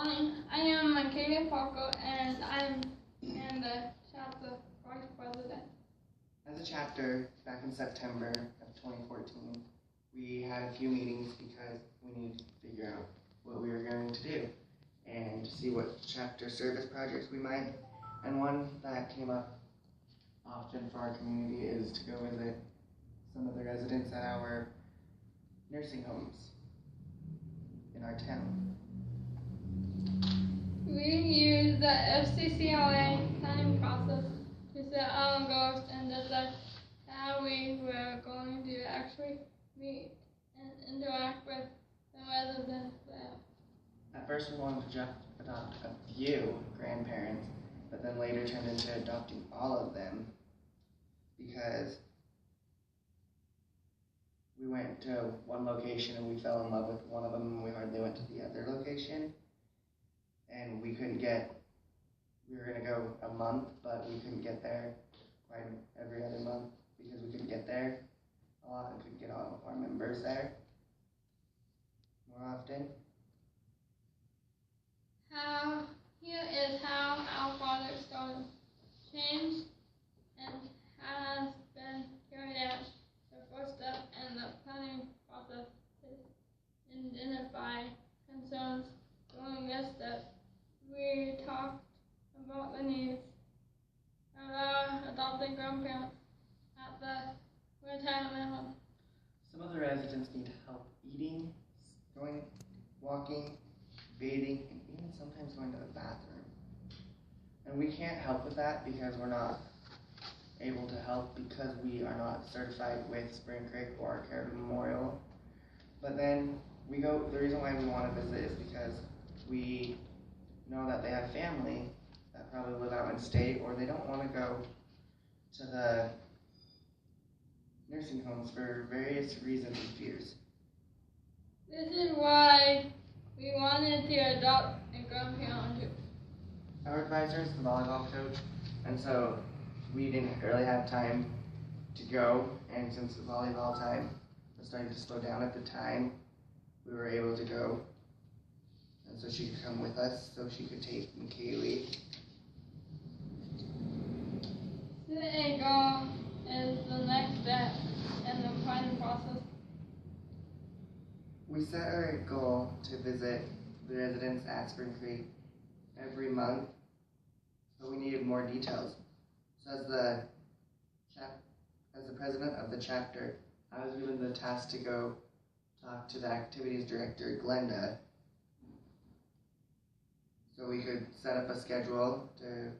I am Michaela Falco, and I'm the chapter vice president. As a chapter, back in September of 2014, we had a few meetings because we needed to figure out what we were going to do and see what chapter service projects we might. And one that came up often for our community is to go visit some of the residents at our nursing homes in our town. We use the FCCLA planning process to set our goals and decide how we were going to actually meet and interact with the residents there. At first we wanted to adopt a few grandparents, but then later turned into adopting all of them because we went to one location and we fell in love with one of them and we hardly went to the other location. And we couldn't we were going to go a month, but we couldn't get there quite every other month because we couldn't get there a lot and couldn't get all of our members there more often. Here is how our project started. Change and has been carried out. The first step in the planning process is identify concerns. During this step, we talked about the needs of our adopted grandparents at the retirement home. Some of the residents need help eating, walking, bathing, and even sometimes going to the bathroom. And we can't help with that because we're not able to help because we are not certified with Spring Creek or Caribou Memorial. But then the reason why we want to visit is because we know that they have family that probably live out in state, or they don't want to go to the nursing homes for various reasons and fears. This is why we wanted to adopt a grandparent too. Our advisor is the volleyball coach, and so we didn't really have time to go, and since the volleyball time was starting to slow down at the time, we were able to go. And so she could come with us, so she could take Kaylee. Setting a goal is the next step in the planning process. We set our goal to visit the residents at Spring Creek every month, but we needed more details. So as the president of the chapter, I was given the task to go talk to the activities director, Glenda, so we could set up a schedule to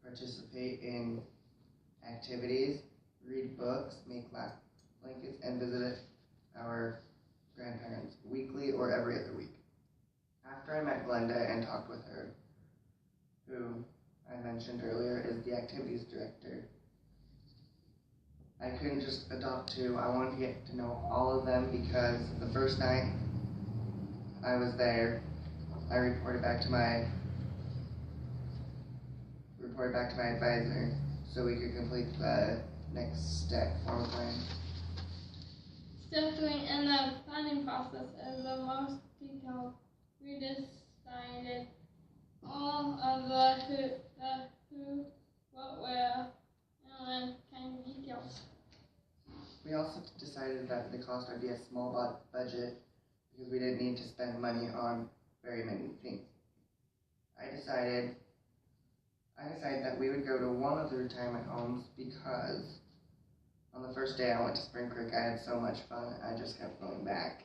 participate in activities, read books, make blankets, and visit our grandparents weekly or every other week. After I met Glenda and talked with her, who I mentioned earlier is the activities director, I couldn't just adopt two. I wanted to get to know all of them because the first night I was there, I reported back to my advisor so we could complete the next step form plan. Step 3 in the planning process is the most detailed. We decided all of the who, what, where, and when kind of details. We also decided that the cost would be a small budget because we didn't need to spend money on very many things. I decided that we would go to one of the retirement homes because on the first day I went to Spring Creek, I had so much fun, I just kept going back.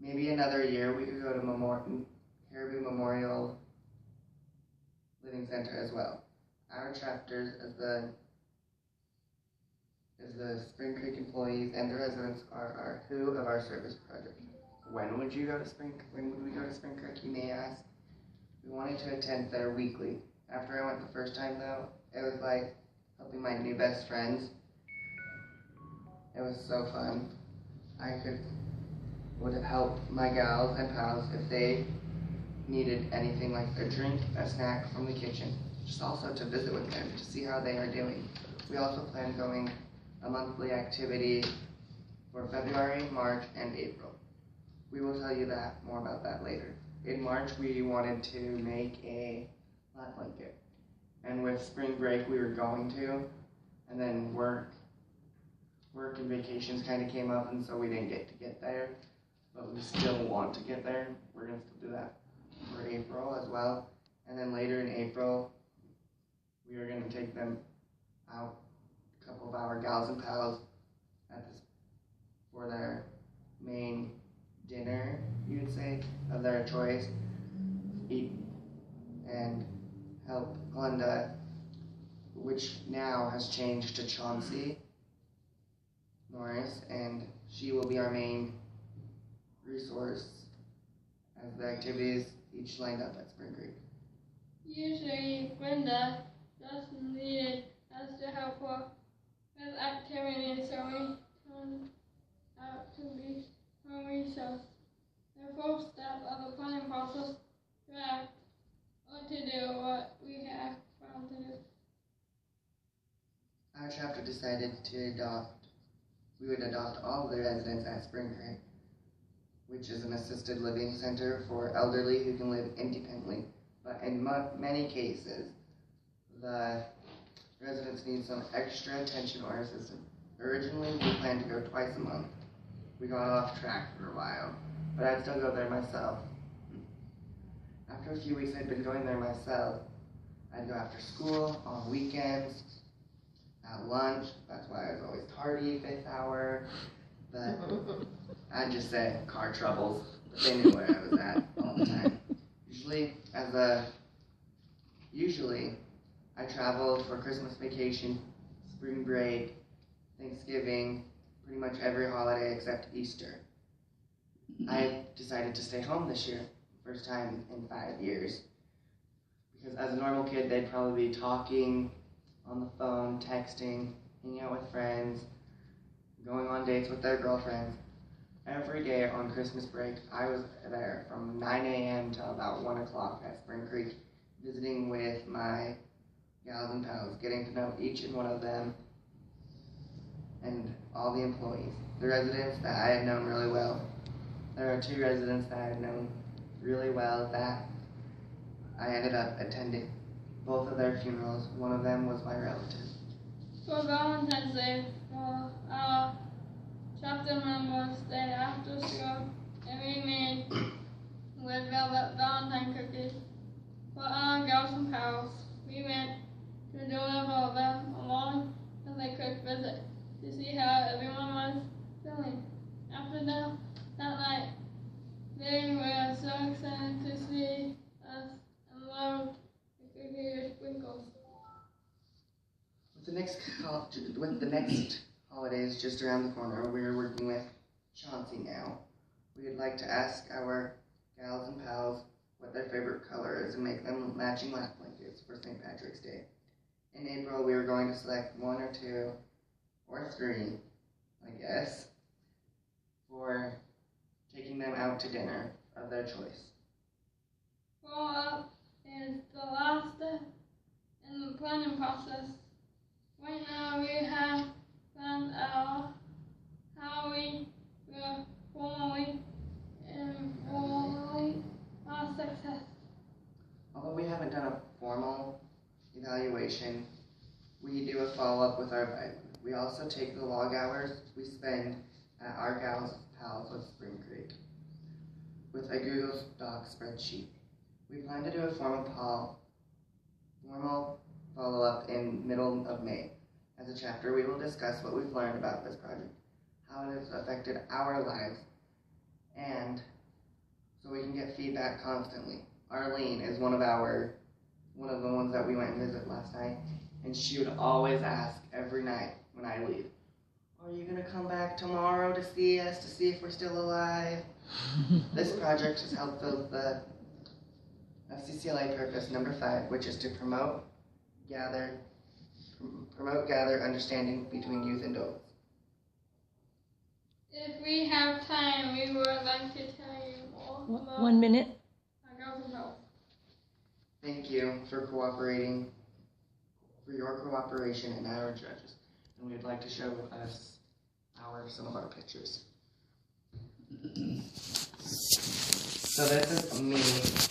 Maybe another year we could go to Caribou Memorial Living Center as well. Our chapters as the Spring Creek employees and the residents are our who of our service project. When would we go to Spring Creek, you may ask? We wanted to attend there weekly. After I went the first time though, it was like helping my new best friends. It was so fun. Would help my gals and pals if they needed anything like a drink, a snack from the kitchen. Just also to visit with them, to see how they are doing. We also plan going a monthly activity for February, March, and April. We will tell you more about that later. in March we wanted to make a flat blanket. And with spring break we were going to, and then work and vacations kind of came up, and so we didn't get there. But we still want to get there. We're going to still do that for April as well. And then later in April, we are going to take them out, a couple of our gals and pals, for their main dinner, you would say, of their choice. Eat and help Glenda, which now has changed to Chauncey Norris, and she will be our main resource as the activities each lined up at Spring Creek. Usually, Brenda just needed us to help her with activities, so we turned out to be her resource. The fourth step of the planning process draft or to do what we have found to do. Our chapter decided we would adopt all of the residents at Spring Creek, which is an assisted living center for elderly who can live independently. But in many cases, the residents need some extra attention or assistance. Originally, we planned to go twice a month. We got off track for a while, but I'd still go there myself. After a few weeks I'd been going there myself, I'd go after school, on weekends, at lunch. That's why I was always tardy, 5th hour. But I'd just say car troubles, but they knew where I was at all the time. Usually I traveled for Christmas vacation, spring break, Thanksgiving, pretty much every holiday except Easter. I decided to stay home this year, first time in 5 years. Because as a normal kid, they'd probably be talking on the phone, texting, hanging out with friends, going on dates with their girlfriends. Every day on Christmas break, I was there from 9 a.m. till about 1 o'clock at Spring Creek, visiting with my gals and pals, getting to know each and one of them and all the employees. The residents that I had known really well. There are 2 residents that I had known really well that I ended up attending both of their funerals. One of them was my relative. For Valentine's Day, our chapter members stayed after school and we made red velvet Valentine cookies. For our gals and pals, we went to deliver them along as a quick visit to see how everyone was feeling. After that night, they were so excited to see us and loved the cookie sprinkles. With the next holidays just around the corner, we are working with Chauncey now. We would like to ask our gals and pals what their favorite color is and make them matching lap blankets for St. Patrick's Day. In April, we were going to select 1 or 2 or 3, I guess, for taking them out to dinner of their choice. Follow-up is the last step in the planning process. Right now we have planned out how we will formally evaluate our success. Although we haven't done a formal evaluation, we do a follow-up with our advisor. We also take the log hours we spend at our gals pals with Spring Creek with a Google Doc spreadsheet. We plan to do a formal follow-up in middle of May. As a chapter, we will discuss what we've learned about this project, how it has affected our lives, and so we can get feedback constantly. Arlene is one of the ones that we went and visited last night, and she would always ask every night when I leave, "Are you going to come back tomorrow to see us, to see if we're still alive?" This project has helped fill the FCCLA purpose number 5, which is to promote, gather understanding between youth and adults. If we have time, we would like to tell you more about 1 minute. our gals and pals. Thank you for your cooperation and our judges. And we'd like to show us some of our pictures. So this is me